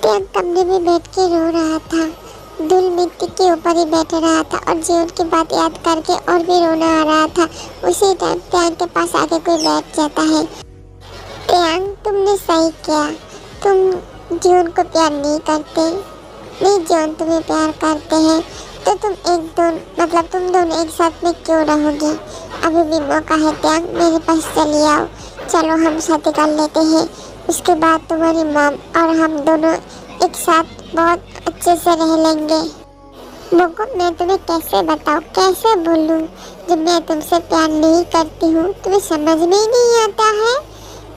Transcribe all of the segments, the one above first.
त्याग कमरे में बैठ के रो रहा था। धूल मिट्टी के ऊपर ही बैठ रहा था और जीवन की बात याद करके और भी रोना आ रहा था। उसी टाइम त्याग के पास आके कोई बैठ जाता है। त्याग, तुमने सही किया। तुम जीवन को प्यार नहीं करते, नहीं जीवन तुम्हें प्यार करते हैं तो तुम दोनों एक साथ में क्यों रहोगे? अभी भी मौका है त्याग, मेरे पास चलिए आओ। चलो हम शादी कर लेते हैं। उसके बाद तुम्हारी मॉम और हम दोनों एक साथ बहुत अच्छे से रह लेंगे। मोको, मैं तुम्हें कैसे बताऊँ, कैसे बोलूँ? जब मैं तुमसे प्यार नहीं करती हूँ तुम्हें समझ में ही नहीं आता है।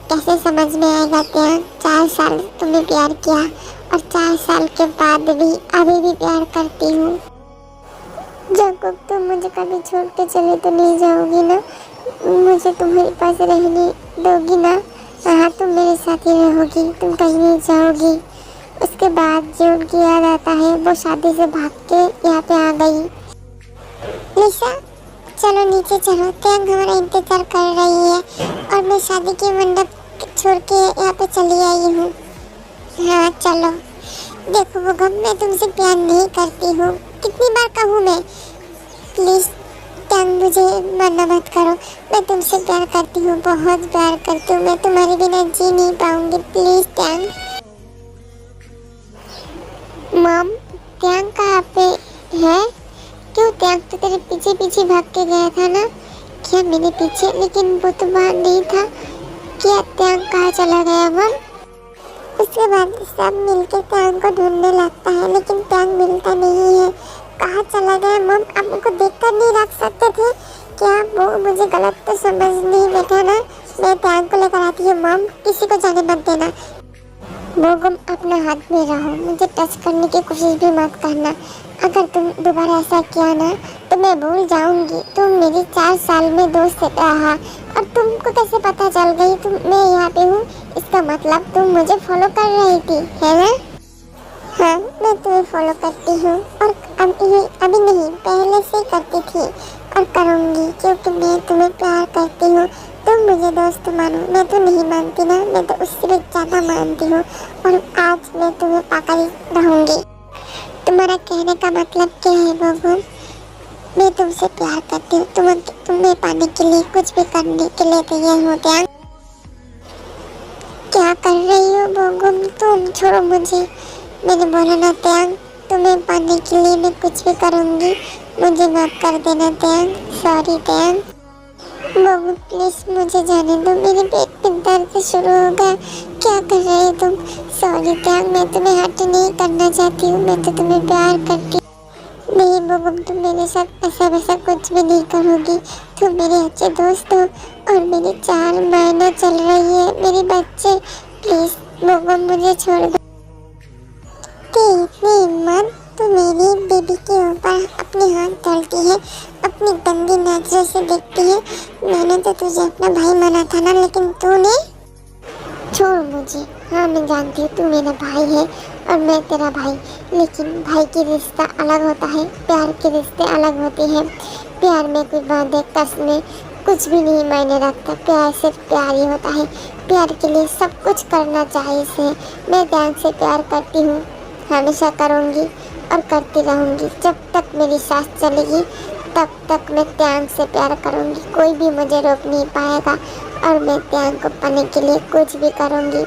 कैसे समझ में आएगा त्याग? 4 साल तुमने प्यार किया और 4 साल के बाद भी अभी भी प्यार करती हूँ। जब तुम मुझे कभी छोड़ के चले तो नहीं जाओगी ना? मुझे तुम्हारे पास रहने दोगी ना? हाँ, तुम मेरे साथ ही रहोगी, तुम कहीं नहीं जाओगी। उसके बाद जो उनकी याद आता है वो शादी से भाग के यहाँ पे आ गई। निशा, चलो नीचे चलो, त्याग हमारा इंतजार कर रही है और मैं शादी के मंडप छोड़ के यहाँ पे चली आई हूँ। हाँ चलो। देखो भूगम, मैं तुमसे प्यार नहीं करती हूँ, कितनी बार कहूँ मैं? प्लीज त्याग, मुझे मना मत करो। मैं तुमसे प्यार करती हूँ, बहुत प्यार करती हूँ। मैं तुम्हारे बिना जी नहीं पाऊंगी, प्लीज त्याग। मॉम, त्याग कहाँ पे है? क्यों? त्याग तो तेरे पीछे पीछे भाग के गया था ना? क्या मेरे पीछे? लेकिन वो तो बाहर नहीं था। क्या त्याग कहाँ चला गया मॉम? उसके बाद सब मिलके त्याग को ढूंढने लगता है लेकिन त्याग मिलता नहीं है। कहाँ चला गया मॉम? आप उनको देखकर नहीं रख सकते थे क्या? वो मुझे गलत तो समझ नहीं बैठा ना? मैं त्याग को लेकर आती हूँ मॉम, किसी को जाने मत देना। बोगम, अपना हाथ में रहो, मुझे टच करने की कोशिश भी मत करना। अगर तुम दोबारा ऐसा किया ना तो मैं भूल जाऊंगी तुम मेरी 4 साल में दोस्त रहा। और तुमको कैसे पता चल गई तुम मैं यहाँ पे हूँ? इसका मतलब तुम मुझे फॉलो कर रही थी, है ना? हाँ, मैं तुम्हें फॉलो करती हूँ और अभी नहीं, पहले से करती थी और करूँगी, क्योंकि मैं तुम्हें प्यार करती हूँ। तुम मुझे दोस्त मानो, मैं तो नहीं मानती ना, मैं तो उससे भी ज़्यादा मानती हूँ और आज मैं तुम्हें पाकर ही रहूँगी। तुम्हारा कहने का मतलब क्या है बोगम? मैं तुमसे प्यार करती हूँ, तुम्हें पाने के लिए कुछ भी करने के लिए तैयार हो। त्याग, क्या कर रही हो बोगम? तुम छोड़ो मुझे। मैंने बोला ना त्याग, तुम्हें पाने के लिए मैं कुछ भी करूँगी, मुझे माफ कर देना त्याग। सॉरी त्याग। बोगम प्लीज मुझे जाने दो, मेरे पेट में दर्द शुरू हो गया। क्या कर रहे हो तुम? सॉरी त्याग, मैं तुम्हें हर्ट नहीं करना चाहती हूँ, मैं तो तुम्हें प्यार करती हूँ। नहीं बोगम, तुम मेरे साथ ऐसा वैसा कुछ भी नहीं करोगी। तुम मेरे अच्छे दोस्त हो और मेरी 4 महीना चल रही है मेरे बच्चे। प्लीज बोगम, मुझे छोड़ दो। मत, तो मेरी बेबी के ऊपर अपने हाथ डालती है, अपनी गंदी नजरों से देखती है। मैंने तो तुझे अपना भाई माना था ना, लेकिन तूने। छोड़ मुझे। हाँ, मैं जानती हूँ तू मेरा भाई है और मैं तेरा भाई, लेकिन भाई की रिश्ता अलग होता है, प्यार के रिश्ते अलग होते हैं। प्यार में कोई वादे कसमें कुछ भी नहीं मायने रखता। प्यार सिर्फ प्यार ही होता है। प्यार के लिए सब कुछ करना चाहिए से। मैं त्याग से प्यार करती हूँ, हमेशा करूँगी और करती रहूँगी। जब तक मेरी सांस चलेगी तब तक मैं त्याग से प्यार करूँगी। कोई भी मुझे रोक नहीं पाएगा और मैं त्याग को पाने के लिए कुछ भी करूँगी।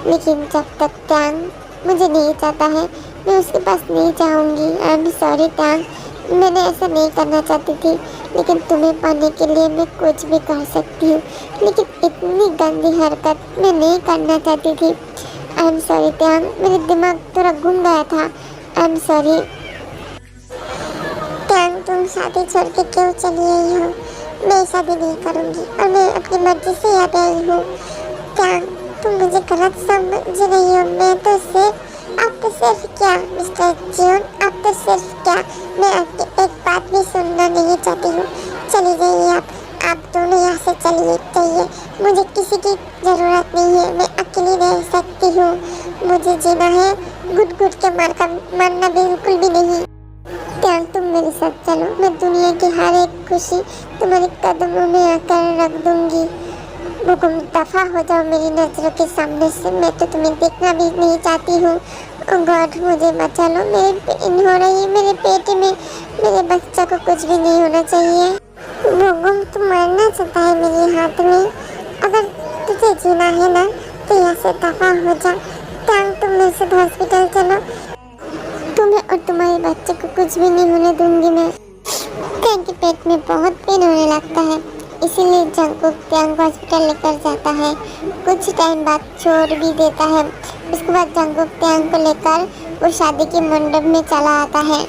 लेकिन जब तक त्याग मुझे नहीं चाहता है मैं उसके पास नहीं जाऊँगी। आई एम सॉरी त्याग, मैंने ऐसा नहीं करना चाहती थी, लेकिन तुम्हें पाने के लिए मैं कुछ भी कर सकती हूँ। लेकिन इतनी गंदी हरकत मैं नहीं करना चाहती थी। आई एम सॉरी त्याग, मेरे दिमाग थोड़ा घूम गया था। आई एम सॉरी त्याग, तुम शादी छोड़ के क्यों चली आई हो? मैं शादी नहीं करूँगी और मैं अपनी मर्जी से यहाँ पे आई हूँ। त्याग, तुम मुझे गलत समझ रही हो। मैं तो सिर्फ आप तो सिर्फ क्या मिस्टर जीवन, आप तो सिर्फ क्या, मैं आपकी एक बात भी सुनना नहीं चाहती हूँ। चली जाइए आप दोनों यहाँ से चलिए जाइए। मुझे किसी की ज़रूरत नहीं है, मैं अकेली रह सकती हूँ। मुझे जीना है, घुट घुट के मरना बिल्कुल भी नहीं। त्याग, तुम मेरे साथ चलो, मैं दुनिया की हर एक खुशी तुम्हारे कदमों में आकर रख दूँगी। हुकुम दफा हो जाओ मेरी नजरों के सामने से, मैं तो तुम्हें देखना भी नहीं चाहती हूँ। ओ गॉड, मुझे बचा लो, मेरे पेन हो रही है मेरे पेट में, मेरे बच्चा को कुछ भी नहीं होना चाहिए। हुकुम तू मरना चाहता है मेरे हाथ में, अगर तुझे जीना है ना तो यहाँ से दफा हो जा। टांग तुम मेरे साथ हॉस्पिटल चलो, तुम्हें और तुम्हारे बच्चे को कुछ भी नहीं होने दूंगी मैं। टैंग के पेट में बहुत पेन होने लगता है, इसीलिए जंगकुक टैंग को हॉस्पिटल लेकर जाता है। कुछ टाइम बाद छोड़ भी देता है। उसके बाद जंगकुक टैंग को लेकर वो शादी के मंडप में चला आता है।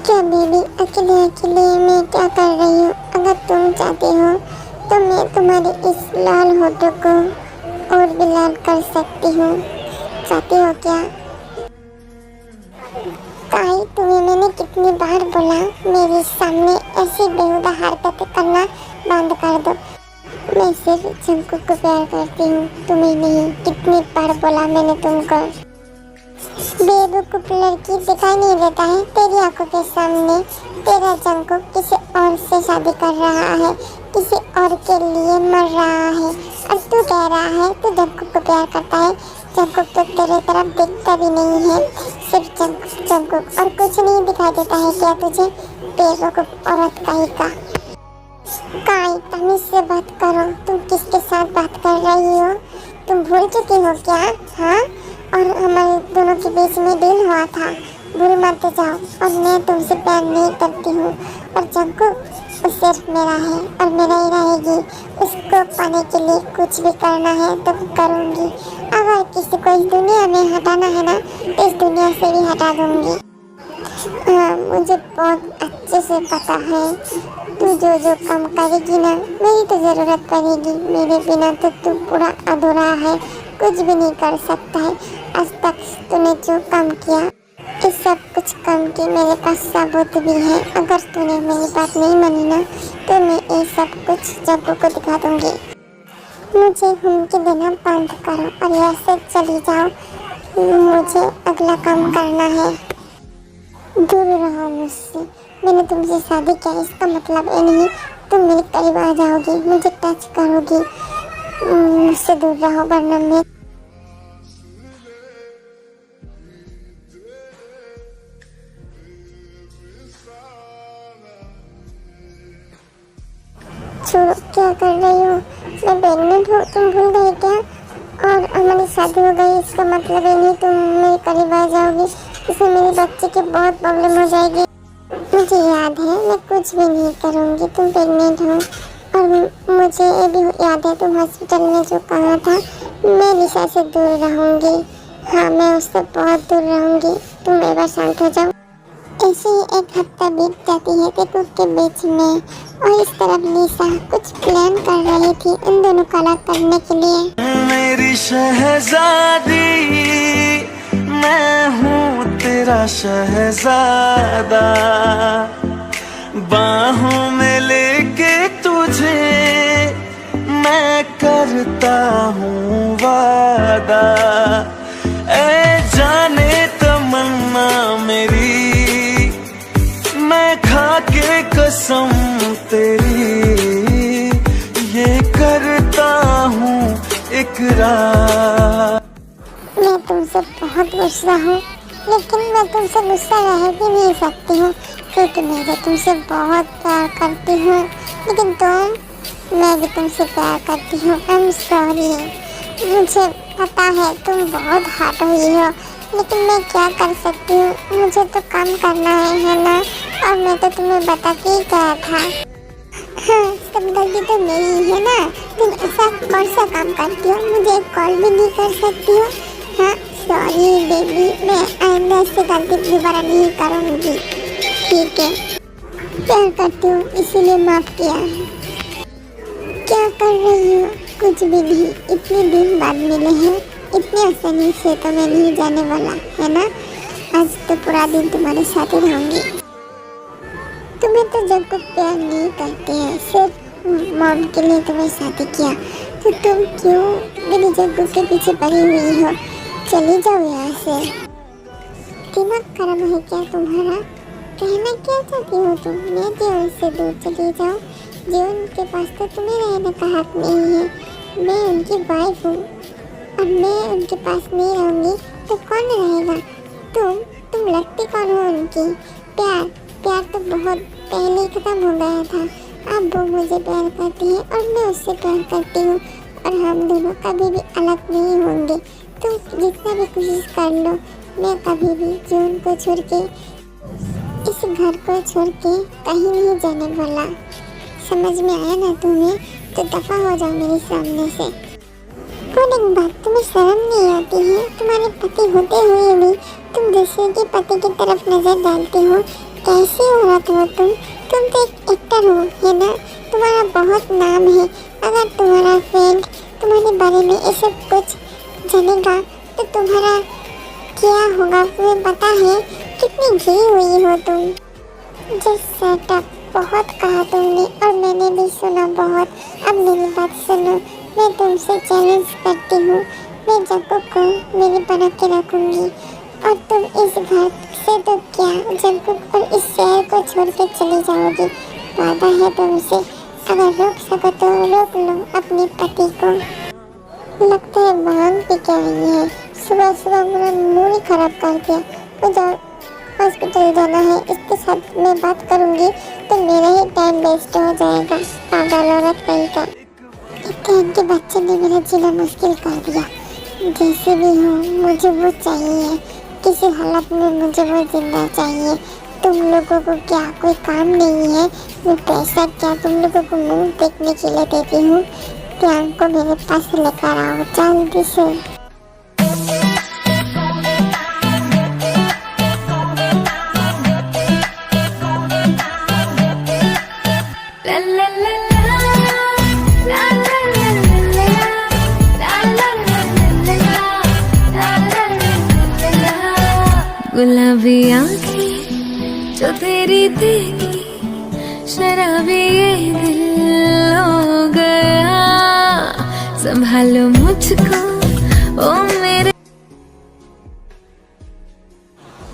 क्या बेबी, अकेले अकेले मैं क्या कर रही हूँ? अगर तुम चाहते हो तो मैं तुम्हारे इस लाल होठों को और भी लाल कर सकती हूँ। चाहते हो क्या? ताई, तुम्हें मैंने कितनी बार बोला मेरे सामने ऐसी बेहुदा हरकतें करना बंद कर दो। मैं सिर्फ जंगकुक को प्यार करती हूँ, तुम्हें नहीं। कितनी बार बोला मैंने तुमको। बेवकूफ लड़की, दिखाई नहीं देता है तेरी आंखों के सामने तेरा जंगकुक किसी और से शादी कर रहा है, किसी और के लिए मर रहा है, और तू कह रहा है तू जंगकुक को प्यार करता है। जंगकुक तो तेरे तरफ देखता भी नहीं है, सिर्फ जंगकुक जंगकुक, और कुछ नहीं दिखाई देता है क्या तुझे? बेवकूफ औरत कहीं का। काई, तमीज से बात करो, तुम किसके साथ बात कर रही हो? तुम भूल चुकी हो क्या? हाँ, और हमारे दोनों के बीच में डील हुआ था, भूल मत जाओ। और मैं तुमसे प्यार नहीं करती हूँ, और जंगकुक वो सिर्फ मेरा है और मेरा ही रहेगी। उसको पाने के लिए कुछ भी करना है तो करूँगी। अगर किसी को इस दुनिया में हटाना है ना तो इस दुनिया से भी हटा दूँगी। हाँ, मुझे बहुत अच्छे से पता है तू जो जो काम करेगी ना, मेरी तो ज़रूरत पड़ेगी। मेरे बिना तो तू पूरा अधूरा है, कुछ भी नहीं कर सकता है। आज तक तूने जो काम किया, इस सब कुछ काम की मेरे पास सबूत भी है। अगर तूने मेरी बात नहीं मानी ना तो मैं ये सब कुछ जंगकुक को दिखा दूँगी। मुझे हुमकी देना बंद करो और यहाँ से चली जाओ, मुझे अगला काम करना है। दूर रहो मुझसे, मैंने तुमसे शादी किया इसका मतलब ये नहीं तुम मेरे करीब आ जाओगी, मुझे टच करोगी। मुझसे दूर रहो वरना मैं छोड़ो। क्या कर रही हो? मैं प्रेग्नेंट हूँ, तुम भूल गई क्या? और हमारी शादी हो गई इसका मतलब ये नहीं तुम मेरे करीब आ जाओगी, इसमें मेरे बच्चे की बहुत प्रॉब्लम हो जाएगी। मुझे याद है मैं कुछ भी नहीं करूँगी, तुम प्रेग्नेंट हो। और मुझे ये भी याद है तुम हॉस्पिटल में जो कहा था मैं निशा से दूर रहूँगी। हाँ, मैं उससे बहुत दूर रहूँगी, तुम एक बार शांत हो जाओ। ऐसे ही एक हफ्ता बीत जाती है टेकुक के बीच में, और इस तरफ निशा कुछ प्लान कर रही थी इन दोनों को अलग करने के लिए। मेरी शहजादी, मैं हूँ तेरा शहजादा, बाहों में लेके तुझे मैं करता हूँ वादा। ऐ जाने तमन्ना मेरी, मैं खा के कसम तेरी ये करता हूँ इकरार। मैं तुमसे बहुत गुस्सा हूँ, लेकिन मैं तुमसे गुस्सा रह भी नहीं सकती हूँ क्योंकि मैं तुमसे बहुत प्यार करती हूँ। लेकिन मैं भी तुमसे प्यार करती हूँ। आई एम सॉरी, मुझे पता है तुम बहुत हर्ट हुई हो, लेकिन मैं क्या कर सकती हूँ? मुझे तो काम करना है ना? और मैं तो तुम्हें बता के ही गया था। हाँ, सब गलती तो मेरी है ना। तुम ऐसा कौन सा काम करती हो, मुझे एक कॉल भी नहीं कर सकती हो। हाँ सॉरी बेबी, मैं आइंदा से गलती दोबारा नहीं करूँगी, ठीक है। प्यार करती हूँ इसीलिए माफ किया है। क्या कर रही हो? कुछ भी नहीं, इतने दिन बाद मिले हैं, इतनी आसानी से तो मैं नहीं जाने वाला है ना। आज तो पूरा दिन तुम्हारे साथ ही रहूंगी। तुम्हें तो जब को प्यार नहीं करते हैं, सिर्फ मॉम के लिए तुम्हें शादी किया, तो तुम क्यों मेरी जग्गू के पीछे पड़ी हुई हो? चली जाओ यहाँ से। दिमाग खराब है क्या तुम्हारा? कहना क्या चाहती हो तुम? मैं जीवन से दूर चली जाऊँ? जीवन के पास तो तुम्हें रहने का हक नहीं है। मैं उनकी वाइफ हूँ और मैं उनके पास नहीं रहूँगी तो कौन रहेगा? तुम लगती कौन हो उनकी? प्यार तो बहुत पहले खत्म हो गया था। अब वो मुझे प्यार करती है और मैं उससे प्यार करती हूँ और हम दोनों कभी भी अलग नहीं होंगे। तुम जितना भी कोशिश कर लो, मैं कभी भी जीवन को छोड़ के, इस घर को छोड़ के कहीं नहीं जाने वाला। समझ में आया ना तुम्हें? तो दफा हो जाओ मेरे सामने से। कौन एक बात, तुम्हें शर्म नहीं आती है? तुम्हारे पति होते हुए भी तुम दूसरे के पति की तरफ नजर डालते हो। कैसी औरत हो तुम? तुम तो एक एक्टर हो, है ना? तुम्हारा बहुत नाम है। अगर तुम्हारा फ्रेंड तुम्हारे बारे में ये सब कुछ जानेगा तो तुम्हारा क्या होगा तुम्हें पता है? कितनी घी हुई हो तुम। जस्ट शट अप, बहुत कहा तुमने और मैंने भी सुना बहुत। अब मेरी बात सुनो, मैं तुमसे चैलेंज करती हूँ। मैं जग्गू को मेरी बना के रखूँगी और तुम इस घर से तो क्या, जग्गू और इस शहर को छोड़ के चली जाओगी। वादा है तुमसे। अगर रोक सको तो रोक लो अपने पति को। लगता है भांग पी के आई है। सुबह सुबह मेरा मूड ही खराब कर दिया। मुझे हॉस्पिटल जाना है, इसके साथ मैं बात करूँगी तो मेरा ही टाइम वेस्ट हो जाएगा। पागल औरत कहीं का। के बच्चे ने मेरा जीना मुश्किल कर दिया। जैसे भी हो मुझे वो चाहिए, किसी हालत में मुझे वो जिंदा चाहिए। तुम लोगों को क्या कोई काम नहीं है? मैं पैसा क्या तुम लोगों को मुंह देखने के लिए देती हूँ? प्यार को मेरे पास लेकर आओ जल्दी से। गुलाबी आँखें जो तेरी देखी, शराबी ये दिल हो गया। संभालो मुझको ओ मेरे।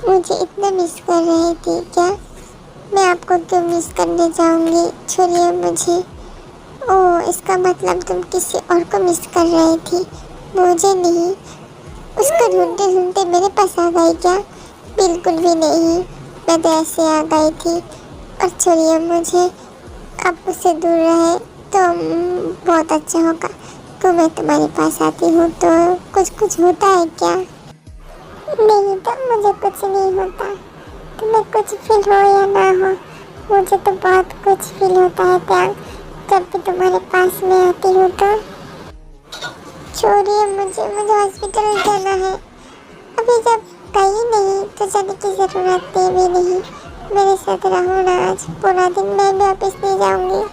मुझे इतना मिस कर रही थी क्या? मैं आपको क्यों मिस करने जाऊंगी? छोड़िए मुझे। ओह, इसका मतलब तुम किसी और को मिस कर रही थी, मुझे नहीं। उसको ढूंढते ढूंढते मेरे पास आ गई क्या? बिल्कुल भी नहीं, मैं तो ऐसे आ गई थी। और छोड़िए मुझे, अब उससे दूर रहे तो बहुत अच्छा होगा। तो मैं तुम्हारे पास आती हूँ तो कुछ होता है क्या? नहीं तो मुझे कुछ नहीं होता। तुम्हें कुछ फील हो या ना हो, मुझे तो बहुत कुछ फील होता है त्याग, जब भी तुम्हारे पास में आती हूँ तो। छोड़िए मुझे हॉस्पिटल जाना है। अभी जब कहीं नहीं तो जाने की ज़रूरत भी नहीं। मेरे साथ रहो ना आज पूरा दिन, मैं भी वापस नहीं जाऊंगी।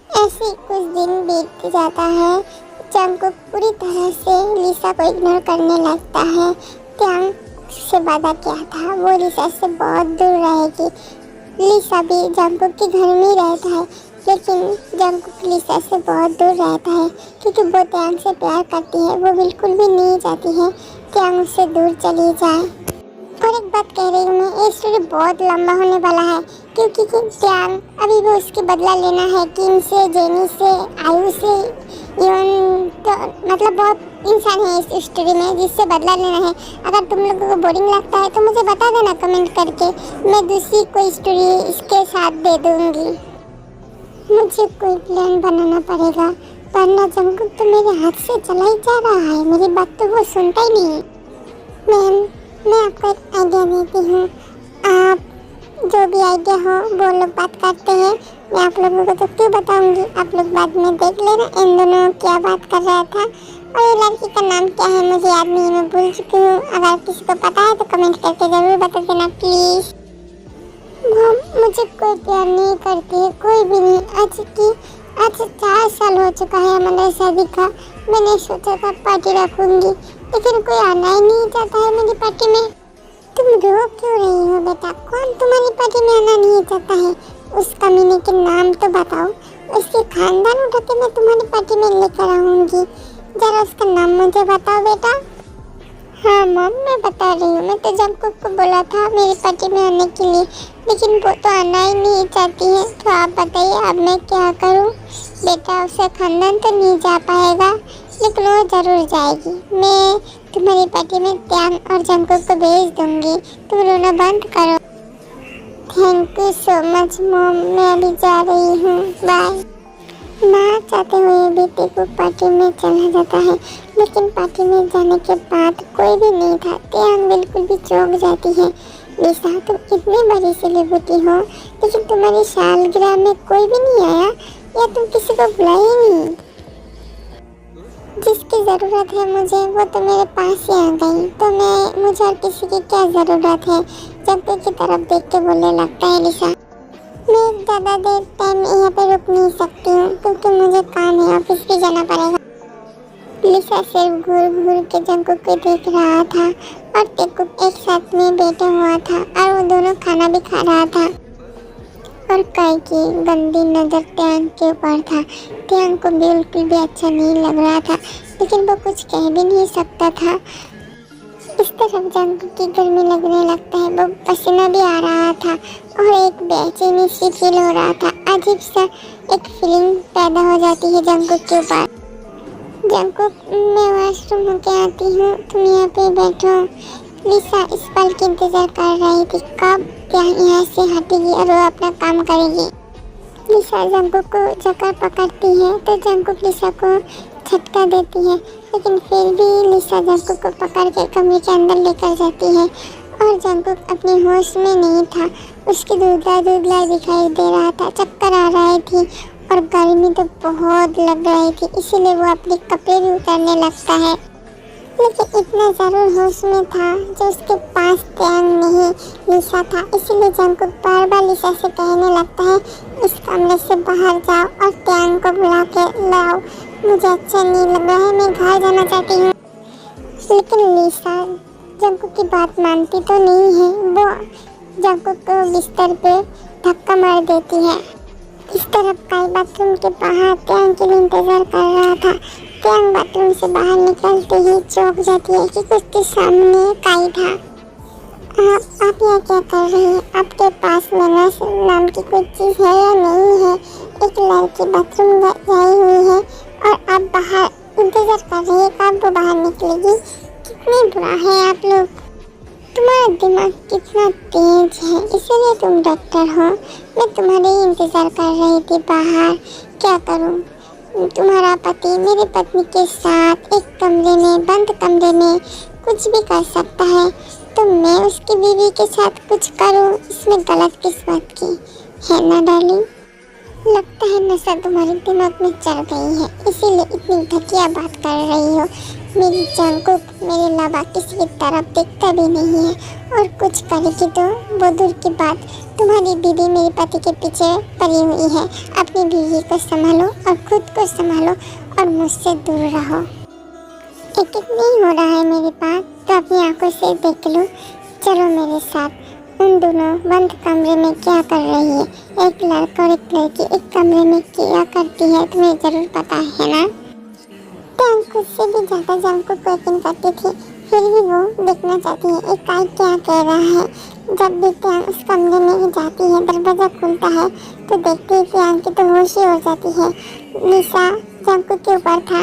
ऐसे कुछ दिन बीत जाता है। जंगकुक पूरी तरह से लिसा को इग्नोर करने लगता है। त्यांग से वादा किया था वो लिसा से बहुत दूर रहेगी। लिसा भी जंगकुक के घर में ही रहता है, लेकिन जंगकुक लिसा से बहुत दूर रहता है क्योंकि वो त्यांग से प्यार करती है। वो बिल्कुल भी नहीं चाहती है त्यांग उससे दूर चली जाए। और एक बात कह रही हूँ मैं, ये स्टोरी बहुत लंबा होने वाला है क्योंकि त्यांग अभी भी उसकी बदला लेना है किम से, जेनी से, आयु से, इवन तो मतलब बहुत इंसान है इस स्टोरी में जिससे बदला लेना है। अगर तुम लोगों को बोरिंग लगता है तो मुझे बता देना कमेंट करके, मैं दूसरी कोई स्टोरी इसके साथ दे दूंगी। मुझे कोई प्लान बनाना पड़ेगा, वरना जंकुक तो मेरे हाथ से चला ही जा रहा है, मेरी बात तो वो सुनता ही नहीं। मैम, मैं आपको एक आइडिया देती हूँ, आप जो भी आइडिया हो वो लोग बात करते हैं, मैं आप लोगों को तो क्यों बताऊंगी, आप लोग बाद में देख लेना इन दोनों क्या बात कर रहा था। और ये लड़की का नाम क्या है मुझे याद नहीं, मैं भूल चुकी हूँ। अगर किसी को पता है तो कमेंट करके ज़रूर बता देना प्लीज़। मुझे कोई प्यार नहीं करती है, कोई भी नहीं। आज 4 साल हो चुका है हमारी शादी का। मैंने सोचा था पार्टी रखूंगी, लेकिन कोई आना ही नहीं चाहता है मेरी पार्टी में। तुम रो क्यों रही हो बेटा, कौन तुम्हारी पार्टी में आना नहीं चाहता है? उस कमीने के नाम तो बताओ, उसके खानदान उठा के मैं तुम्हारी पार्टी में लेकर आऊंगी। जरा उसका नाम मुझे बताओ बेटा। हाँ मम, मैं बता रही हूँ, मैं तो जंकुक को बोला था मेरी पार्टी में आने के लिए, लेकिन वो तो आना ही नहीं चाहती है। तो आप बताइए अब मैं क्या करूँ? बेटा उसका खानदान तो नहीं जा पाएगा, लेकिन वो जरूर जाएगी। मैं तुम्हारी पार्टी में त्यांग और जंकुक को भेज दूंगी, तुम रोना बंद करो। Thank you so much mom, मैं अभी जा रही हूँ, बाय। ना चाहते हुए भी टेकू पार्टी में चला जाता है, लेकिन पार्टी में जाने के बाद कोई भी नहीं था। त्यांग बिल्कुल भी चौंक जाती है। लिसा, तुम इतनी बड़ी सेलिब्रिटी हो, लेकिन तुम्हारी सालगिरह में कोई भी नहीं आया, या तुम किसी को बुलाई नहीं? जिसकी ज़रूरत है मुझे वो तो मेरे पास ही आ गई, तो मुझे और किसी की क्या ज़रूरत है? जंकुक की तरफ देख के बोलने लगता है लिसा। मैं ज़्यादा देर टाइम यहाँ पे रुक नहीं सकती हूँ, क्योंकि मुझे काम है, ऑफिस भी जाना पड़ेगा। लिसा सिर्फ घूर घूर के जंकुक को देख रहा था, और टेकुक एक साथ में बैठा हुआ था, और वो दोनों खाना भी खा रहा था। और काई की गंदी नज़र त्यांग के ऊपर था। त्यांग को बिल्कुल भी अच्छा नहीं लग रहा था, लेकिन वो कुछ कह भी नहीं सकता था। इस तरफ जंकुक की गर्मी लगने लगता है, वो पसीना भी आ रहा था, और एक बेचैनी सी फील हो रहा था। अजीब सा एक फीलिंग पैदा हो जाती है जंकुक के ऊपर। जंकुक, मैं वॉशरूम होके आती हूँ, तुम यहाँ पे बैठो। लिसा इस पल की इंतजार कर रही थी, कब यहाँ से हटेगी और वो अपना काम करेगी। लिसा जंकुक को जकड़ पकड़ती है, तो जंकुक लिसा को झटका देती है, लेकिन फिर भी लिसा जंकुक को पकड़ के कमरे के अंदर लेकर जाती है। और जंकुक अपने होश में नहीं था, उसकी धुंधला धुंधला दिखाई दे रहा था, चक्कर आ रही थी, और गर्मी तो बहुत लग रही थी, इसीलिए वो अपने कपड़े भी उतारने लगता है। लेकिन इतना ज़रूर होश में था जो उसके पास त्यांग नहीं लिसा था, इसीलिए जंकुक बार बार लिसा से कहने लगता है, इस कमरे से बाहर जाओ और त्यांग को बुला के लाओ, मुझे अच्छा नहीं लग रहा है, मैं घर जाना चाहती हूँ। लेकिन लिसा जंकुक की बात मानती तो नहीं है, वो जंकुक को बिस्तर पे धक्का मार देती है। इस तरफ काई बाथरूम के बाहर त्यांग के लिए इंतजार कर रहा था। त्यांग बाथरूम से बाहर निकलते ही चौंक जाती है कि उसके सामने काई था। आप यहाँ क्या कर रही हैं? आपके पास मैनर्स नाम की कोई चीज़ है या नहीं है? एक लड़की बाथरूम गई हुई है और आप बाहर इंतजार कर रही है, कब वो बाहर निकलेगी? कितने बुरा है आप लोग, तुम्हारा दिमाग कितना तेज है, इसीलिए तुम डॉक्टर हो। मैं तुम्हारे ही इंतजार कर रही थी बाहर, क्या करूं? तुम्हारा पति मेरी पत्नी के साथ एक कमरे में, बंद कमरे में कुछ भी कर सकता है, तो मैं उसकी बीवी के साथ कुछ करूं, इसमें गलत किस बात की है ना डार्लिंग? लगता है नशा तुम्हारे दिमाग में चढ़ गई है, इसीलिए इतनी घटिया बात कर रही हो। मेरी जंकुक मेरे अलावा किसी की तरफ देखता भी नहीं है, और कुछ करेगी तो वो दूर की बात। तुम्हारी बीवी मेरे पति के पीछे पड़ी हुई है। अपनी बीवी को संभालो और खुद को संभालो, और मुझसे दूर रहो। एक नहीं हो रहा है मेरे पास, तो अपनी आंखों से देख लो। चलो मेरे साथ। उन दोनों बंद कमरे में क्या कर रही है? एक लड़का और एक लड़की एक कमरे में क्या करती है, तुम्हें जरूर पता है ना? त्यांग खुद से भी ज़्यादा जंकुक को यकीन करती थी, फिर भी वो देखना चाहती है एक काई क्या कह रहा है। जब भी त्यांग उस कमरे में जाती है, दरवाज़ा खुलता है तो देखती है त्यांग की तो होश ही हो जाती है। लिसा जंकुक के ऊपर था।